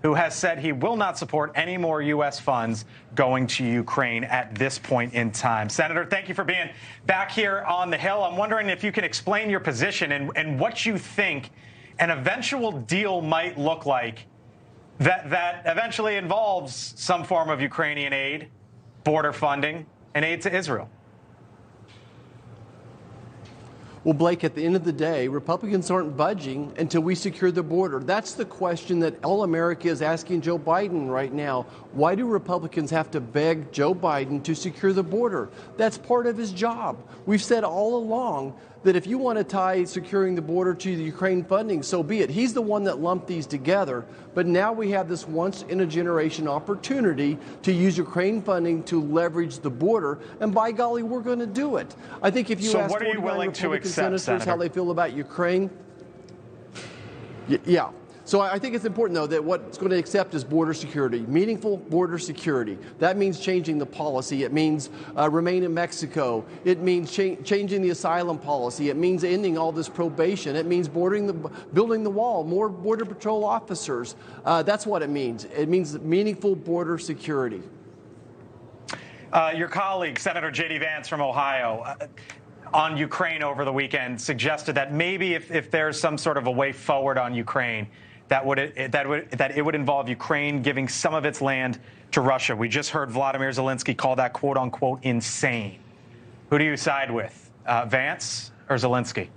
who has said he will not support any more U.S. funds going to Ukraine at this point in time. Senator, thank you for being back here on the Hill. I'm wondering if you can explain your position and what you think an eventual deal might look like that eventually involves some form of Ukrainian aid, border funding, and aid to Israel. Well, Blake, at the end of the day, Republicans aren't budging until we secure the border. That's the question that all America is asking Joe Biden right now. Why do Republicans have to beg Joe Biden to secure the border? That's part of his job. We've said all along that if you want to tie securing the border to the Ukraine funding, so be it. He's the one that lumped these together. But now we have this once-in-a-generation opportunity to use Ukraine funding to leverage the border. And by golly, we're going to do it. I think if you ask 49 Republican senators how they feel about Ukraine, yeah. So I think it's important, though, that what's going to accept is border security, meaningful border security. That means changing the policy. It means remain in Mexico. It means changing the asylum policy. It means ending all this probation. It means building the wall, more Border Patrol officers. That's what it means. It means meaningful border security. Your colleague, Senator J.D. Vance from Ohio, on Ukraine over the weekend suggested that maybe if there's some sort of a way forward on Ukraine, that it would involve Ukraine giving some of its land to Russia. We just heard Vladimir Zelensky call that quote unquote insane. Who do you side with, Vance or Zelensky?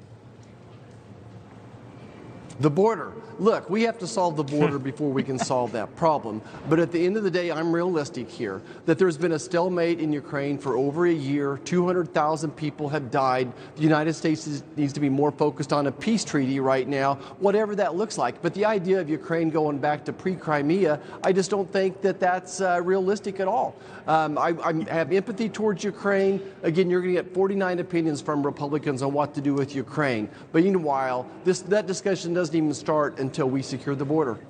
The border. Look, we have to solve the border before we can solve that problem. But at the end of the day, I'm realistic here that there's been a stalemate in Ukraine for over a year. 200,000 people have died. The United States needs to be more focused on a peace treaty right now, whatever that looks like. But the idea of Ukraine going back to pre-Crimea, I just don't think that that's realistic at all. I have empathy towards Ukraine. Again, you're going to get 49 opinions from Republicans on what to do with Ukraine. But meanwhile, that discussion doesn't even start until we secure the border.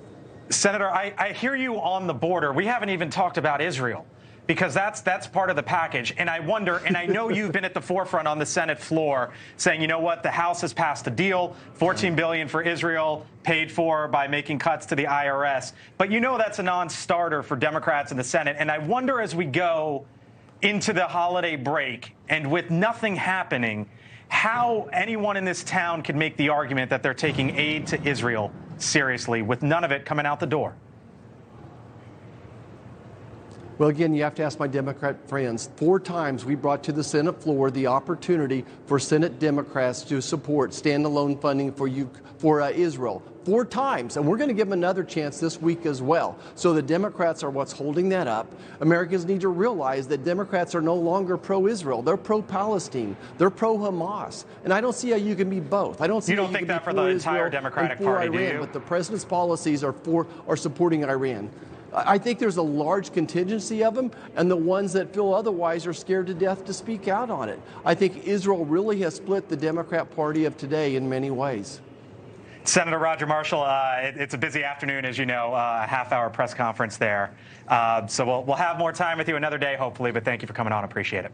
Senator, I hear you on the border. We haven't even talked about Israel, because that's part of the package. And I wonder, and I know you've been at the forefront on the Senate floor saying, you know what, the House has passed a deal, $14 billion for Israel, paid for by making cuts to the IRS. But you know that's a non-starter for Democrats in the Senate. And I wonder, as we go into the holiday break and with nothing happening, how anyone in this town can make the argument that they're taking aid to Israel seriously with none of it coming out the door. Well, again, you have to ask my Democrat friends. 4 times we brought to the Senate floor the opportunity for Senate Democrats to support standalone funding for Israel. 4 times. And we're going to give them another chance this week as well. So the Democrats are what's holding that up. Americans need to realize that Democrats are no longer pro-Israel. They're pro-Palestine. They're pro-Hamas. And I don't see how you can be both. I don't see you don't think that for the entire Democratic Party, Iran, do you? But the president's policies are supporting Iran. I think there's a large contingency of them, and the ones that feel otherwise are scared to death to speak out on it. I think Israel really has split the Democrat Party of today in many ways. Senator Roger Marshall, it's a busy afternoon, as you know, a half-hour press conference there. So we'll have more time with you another day, hopefully, but thank you for coming on. Appreciate it.